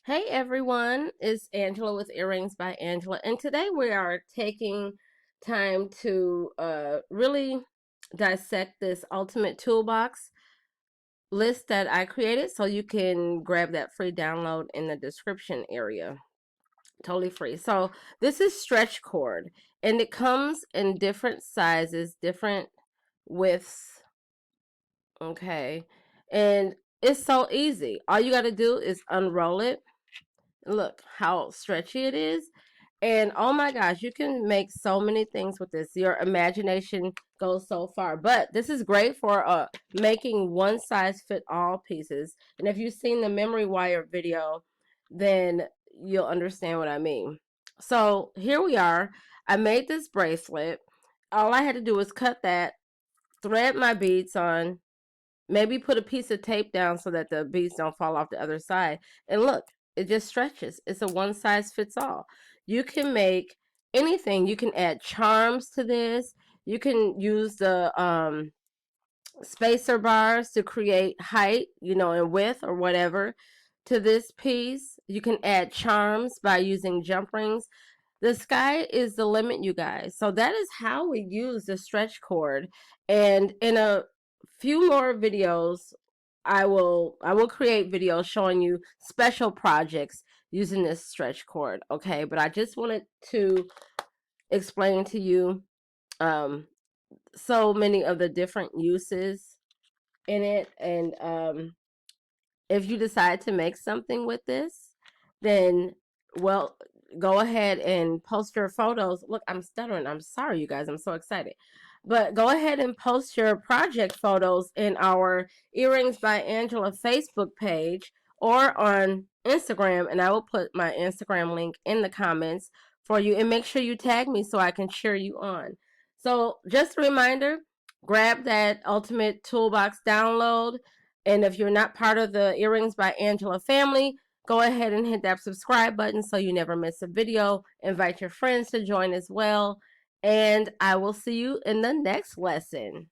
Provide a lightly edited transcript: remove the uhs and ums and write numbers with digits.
Hey everyone, it's Angela with Earrings by Angela, and today we are taking time to really dissect this ultimate toolbox list that I created, so you can grab that free download in the description area. Totally free. So this is stretch cord, and it comes in different sizes, different widths, okay? And it's so easy. All you got to do is unroll it. Look how stretchy it is. And oh my gosh, you can make so many things with this. Your imagination goes so far. But this is great for making one size fit all pieces. And if you've seen the memory wire video, then you'll understand what I mean. So here we are. I made this bracelet. All I had to do was cut that, thread my beads on, maybe put a piece of tape down so that the beads don't fall off the other side. And look, it just stretches. It's a one size fits all. You can make anything. You can add charms to this. You can use the spacer bars to create height, and width or whatever to this piece. You can add charms by using jump rings. The sky is the limit, you guys. So that is how we use the stretch cord. And in a few more videos, I will create videos showing you special projects using this stretch cord. Okay, but I just wanted to explain to you um so many of the different uses in it. And if you decide to make something with this, then, well, go ahead and post your photos. Look, I'm stuttering. I'm sorry, you guys. I'm so excited. But go ahead and post your project photos in our Earrings by Angela Facebook page or on Instagram, and I will put my Instagram link in the comments for you. And make sure you tag me so I can cheer you on. So, just a reminder, grab that Ultimate Toolbox download. And if you're not part of the Earrings by Angela family, go ahead and hit that subscribe button so you never miss a video. Invite your friends to join as well. And I will see you in the next lesson.